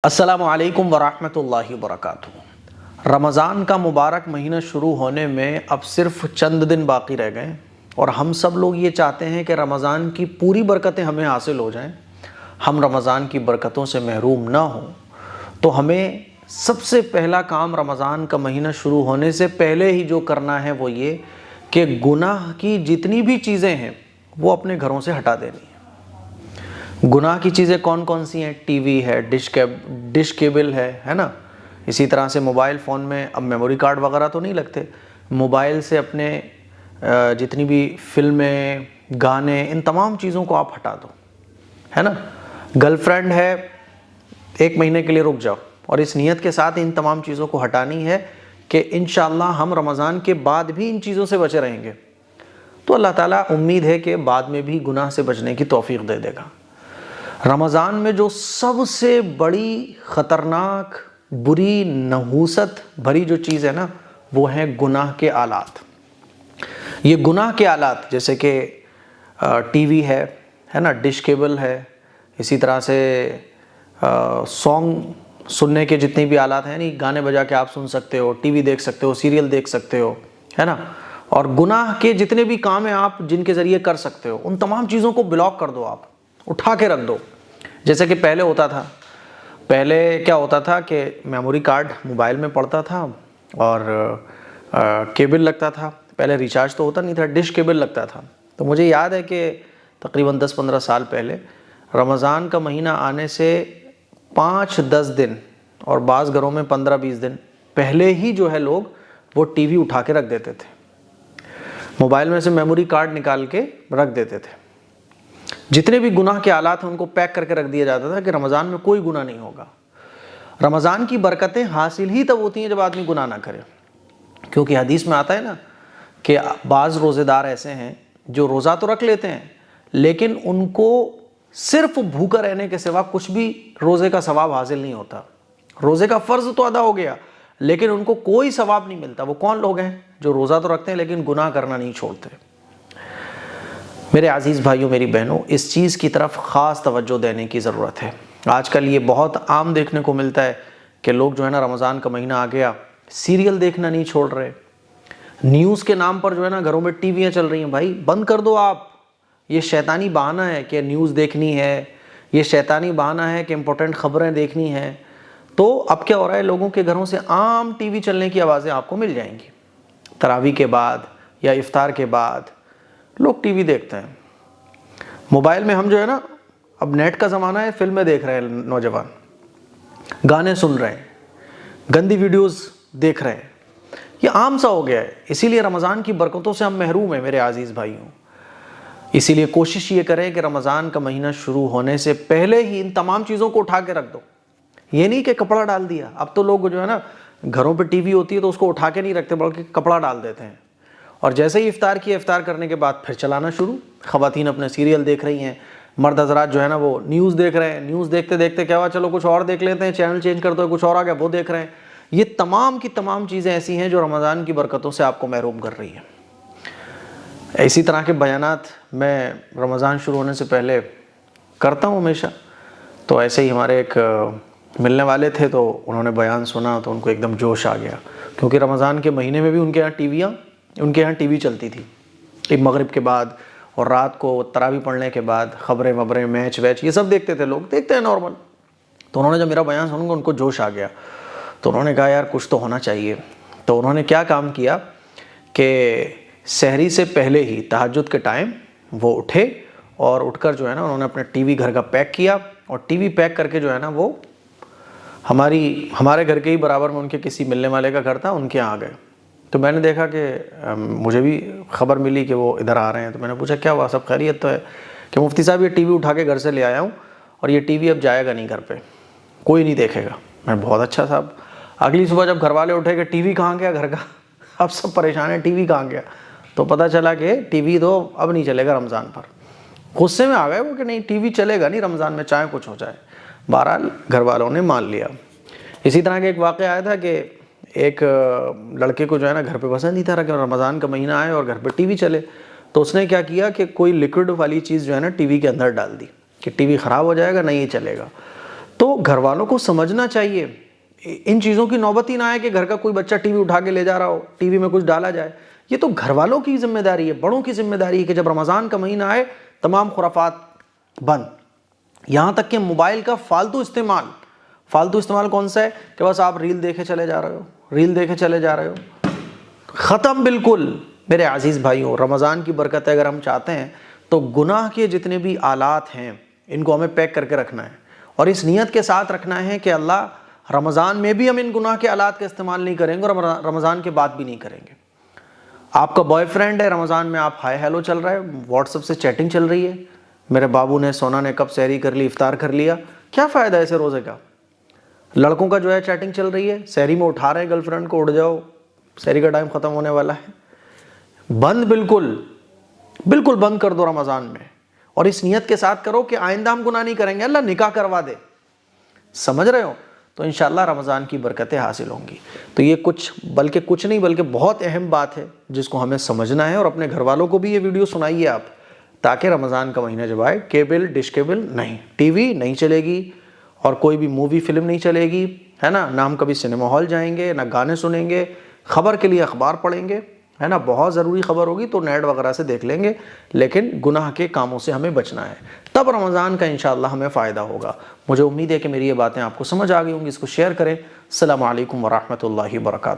السلام علیکم ورحمۃ اللہ وبرکاتہ۔ رمضان کا مبارک مہینہ شروع ہونے میں اب صرف چند دن باقی رہ گئے اور ہم سب لوگ یہ چاہتے ہیں کہ رمضان کی پوری برکتیں ہمیں حاصل ہو جائیں، ہم رمضان کی برکتوں سے محروم نہ ہوں۔ تو ہمیں سب سے پہلا کام رمضان کا مہینہ شروع ہونے سے پہلے ہی جو کرنا ہے وہ یہ کہ گناہ کی جتنی بھی چیزیں ہیں وہ اپنے گھروں سے ہٹا دینی ہیں۔ گناہ کی چیزیں کون کون سی ہیں؟ ٹی وی ہے، ڈش کیبل ہے نا، اسی طرح سے موبائل فون میں اب میموری کارڈ وغیرہ تو نہیں لگتے، موبائل سے اپنے جتنی بھی فلمیں، گانے، ان تمام چیزوں کو آپ ہٹا دو، ہے نا۔ گرل فرینڈ ہے، 1 مہینے کے لیے رک جاؤ، اور اس نیت کے ساتھ ان تمام چیزوں کو ہٹانی ہے کہ انشاءاللہ ہم رمضان کے بعد بھی ان چیزوں سے بچے رہیں گے، تو اللہ تعالیٰ امید ہے کہ بعد میں بھی گناہ سے بچنے کی توفیق دے دے گا۔ رمضان میں جو سب سے بڑی خطرناک، بری، نحوست بھری جو چیز ہے نا، وہ ہیں گناہ کے آلات۔ یہ گناہ کے آلات جیسے کہ ٹی وی ہے نا، ڈش کیبل ہے، اسی طرح سے سانگ سننے کے جتنے بھی آلات ہیں، نہیں گانے بجا کے آپ سن سکتے ہو، ٹی وی دیکھ سکتے ہو، سیریل دیکھ سکتے ہو، ہے نا۔ اور گناہ کے جتنے بھی کام ہیں آپ جن کے ذریعے کر سکتے ہو، ان تمام چیزوں کو بلاک کر دو، آپ اٹھا کے رکھ دو۔ جیسے کہ پہلے ہوتا تھا، پہلے کیا ہوتا تھا کہ میموری کارڈ موبائل میں پڑتا تھا اور کیبل لگتا تھا، پہلے ریچارج تو ہوتا نہیں تھا، ڈش کیبل لگتا تھا۔ تو مجھے یاد ہے کہ تقریباً 10-15 سال پہلے رمضان کا مہینہ آنے سے 5-10 دن اور بعض گھروں میں 15-20 دن پہلے ہی جو ہے لوگ وہ ٹی وی اٹھا کے رکھ دیتے تھے، موبائل میں سے میموری کارڈ نکال کے رکھ دیتے تھے۔ جتنے بھی گناہ کے آلات ہیں ان کو پیک کر کے رکھ دیا جاتا تھا کہ رمضان میں کوئی گناہ نہیں ہوگا۔ رمضان کی برکتیں حاصل ہی تب ہوتی ہیں جب آدمی گناہ نہ کرے، کیونکہ حدیث میں آتا ہے نا کہ بعض روزے دار ایسے ہیں جو روزہ تو رکھ لیتے ہیں لیکن ان کو صرف بھوکا رہنے کے سوا کچھ بھی روزے کا ثواب حاصل نہیں ہوتا۔ روزے کا فرض تو ادا ہو گیا لیکن ان کو کوئی ثواب نہیں ملتا۔ وہ کون لوگ ہیں؟ جو روزہ تو رکھتے ہیں لیکن گناہ کرنا نہیں چھوڑتے۔ میرے عزیز بھائیوں، میری بہنوں، اس چیز کی طرف خاص توجہ دینے کی ضرورت ہے۔ آج کل یہ بہت عام دیکھنے کو ملتا ہے کہ لوگ جو ہے نا رمضان کا مہینہ آ گیا، سیریل دیکھنا نہیں چھوڑ رہے، نیوز کے نام پر جو ہے نا گھروں میں ٹی ویاں چل رہی ہیں۔ بھائی بند کر دو آپ، یہ شیطانی بہانہ ہے کہ نیوز دیکھنی ہے، یہ شیطانی بہانہ ہے کہ امپورٹنٹ خبریں دیکھنی ہیں۔ تو اب کیا ہو رہا ہے، لوگوں کے گھروں سے عام ٹی وی چلنے کی آوازیں آپ کو مل جائیں گی۔ تراویح کے بعد یا افطار کے بعد لوگ ٹی وی دیکھتے ہیں۔ موبائل میں ہم جو ہے نا، اب نیٹ کا زمانہ ہے، فلمیں دیکھ رہے ہیں نوجوان، گانے سن رہے ہیں، گندی ویڈیوز دیکھ رہے ہیں، یہ عام سا ہو گیا ہے۔ اسی لیے رمضان کی برکتوں سے ہم محروم ہیں میرے عزیز بھائیوں۔ اسی لیے کوشش یہ کریں کہ رمضان کا مہینہ شروع ہونے سے پہلے ہی ان تمام چیزوں کو اٹھا کے رکھ دو۔ یہ نہیں کہ کپڑا ڈال دیا، اب تو لوگ جو ہے نا گھروں پہ ٹی وی ہوتی ہے تو اس کو اٹھا کے نہیں رکھتے بلکہ کپڑا ڈال دیتے ہیں، اور جیسے ہی افطار کیا، افطار کرنے کے بعد پھر چلانا شروع۔ خواتین اپنے سیریل دیکھ رہی ہیں، مرد حضرات جو ہے نا وہ نیوز دیکھ رہے ہیں، نیوز دیکھتے دیکھتے کیا ہوا، چلو کچھ اور دیکھ لیتے ہیں، چینل چینج کرتے ہوئے کچھ اور آ گیا وہ دیکھ رہے ہیں۔ یہ تمام کی تمام چیزیں ایسی ہیں جو رمضان کی برکتوں سے آپ کو محروم کر رہی ہیں۔ اسی طرح کے بیانات میں رمضان شروع ہونے سے پہلے کرتا ہوں ہمیشہ۔ تو ایسے ہی ہمارے ایک ملنے والے تھے تو انہوں نے بیان سنا تو ان کو ایک دم جوش آ گیا، کیونکہ رمضان کے مہینے میں بھی ان کے یہاں ٹی وی چلتی تھی، مغرب کے بعد اور رات کو تراویح پڑھنے کے بعد خبریں وبریں، میچ ویچ، یہ سب دیکھتے تھے، لوگ دیکھتے ہیں نارمل۔ تو انہوں نے جب میرا بیان سنا ان کو جوش آ گیا، تو انہوں نے کہا یار کچھ تو ہونا چاہیے۔ تو انہوں نے کیا کام کیا کہ سحری سے پہلے ہی تہجد کے ٹائم وہ اٹھے اور اٹھ کر جو ہے نا انہوں نے اپنے ٹی وی گھر کا پیک کیا، اور ٹی وی پیک کر کے جو ہے نا وہ ہمارے گھر کے ہی برابر میں ان کے کسی ملنے والے کا گھر تھا، ان کے یہاں آ گئے۔ تو میں نے دیکھا کہ مجھے بھی خبر ملی کہ وہ ادھر آ رہے ہیں، تو میں نے پوچھا کیا ہوا، سب خیریت تو ہے؟ کہ مفتی صاحب یہ ٹی وی اٹھا کے گھر سے لے آیا ہوں اور یہ ٹی وی اب جائے گا نہیں گھر پہ، کوئی نہیں دیکھے گا۔ میں بہت اچھا صاحب۔ اگلی صبح جب گھر والے اٹھے کہ ٹی وی کہاں گیا گھر کا، اب سب پریشان ہیں ٹی وی کہاں گیا، تو پتہ چلا کہ ٹی وی تو اب نہیں چلے گا رمضان پر۔ غصے میں آ گئے وہ کہ نہیں ٹی وی چلے گا نہیں رمضان میں، چاہے کچھ ہو جائے۔ بہرحال گھر والوں نے مان لیا۔ اسی طرح کا ایک واقعہ آیا تھا کہ ایک لڑکے کو جو ہے نا گھر پہ پسند نہیں تھا کہ رمضان کا مہینہ آئے اور گھر پہ ٹی وی چلے، تو اس نے کیا کیا کہ کوئی لیکوڈ والی چیز جو ہے نا ٹی وی کے اندر ڈال دی کہ ٹی وی خراب ہو جائے گا، نہیں یہ چلے گا۔ تو گھر والوں کو سمجھنا چاہیے، ان چیزوں کی نوبت ہی نہ آئے کہ گھر کا کوئی بچہ ٹی وی اٹھا کے لے جا رہا ہو، ٹی وی میں کچھ ڈالا جائے۔ یہ تو گھر والوں کی ذمہ داری ہے، بڑوں کی ذمہ داری ہے کہ جب رمضان کا مہینہ آئے تمام خرافات بند۔ یہاں تک کہ موبائل کا فالتو استعمال کون سا ہے کہ بس آپ ریل دیکھے چلے جا رہے ہو، ختم بالکل۔ میرے عزیز بھائیوں، رمضان کی برکت اگر ہم چاہتے ہیں تو گناہ کے جتنے بھی آلات ہیں ان کو ہمیں پیک کر کے رکھنا ہے، اور اس نیت کے ساتھ رکھنا ہے کہ اللہ رمضان میں بھی ہم ان گناہ کے آلات کا استعمال نہیں کریں گے، اور رمضان کے بعد بھی نہیں کریں گے۔ آپ کا بوائے فرینڈ ہے، رمضان میں آپ ہائے ہیلو چل رہا ہے، واٹس ایپ سے چیٹنگ چل رہی ہے، میرے بابو نے سونا نے کب سحری کر لی، افطار کر لیا، کیا فائدہ ہے ایسے روزے کا؟ لڑکوں کا جو ہے چیٹنگ چل رہی ہے، سحری میں اٹھا رہے ہیں گرل فرینڈ کو، اٹھ جاؤ سحری کا ٹائم ختم ہونے والا ہے۔ بند، بالکل بند کر دو رمضان میں، اور اس نیت کے ساتھ کرو کہ آئندہ ہم گناہ نہیں کریں گے، اللہ نکاح کروا دے، سمجھ رہے ہو؟ تو انشاءاللہ رمضان کی برکتیں حاصل ہوں گی۔ تو یہ کچھ نہیں بلکہ بہت اہم بات ہے جس کو ہمیں سمجھنا ہے، اور اپنے گھر والوں کو بھی یہ ویڈیو سنائیے آپ، تاکہ رمضان کا مہینہ جب آئے کیبل ڈش کیبل نہیں، ٹی وی نہیں چلے گی، اور کوئی بھی مووی فلم نہیں چلے گی، ہے نا، نہ ہم کبھی سنیما ہال جائیں گے، نہ گانے سنیں گے، خبر کے لیے اخبار پڑھیں گے، ہے نا، بہت ضروری خبر ہوگی تو نیٹ وغیرہ سے دیکھ لیں گے، لیکن گناہ کے کاموں سے ہمیں بچنا ہے، تب رمضان کا انشاءاللہ ہمیں فائدہ ہوگا۔ مجھے امید ہے کہ میری یہ باتیں آپ کو سمجھ آ گئی ہوں گی، اس کو شیئر کریں۔ السلام علیکم ورحمۃ اللہ وبرکاتہ۔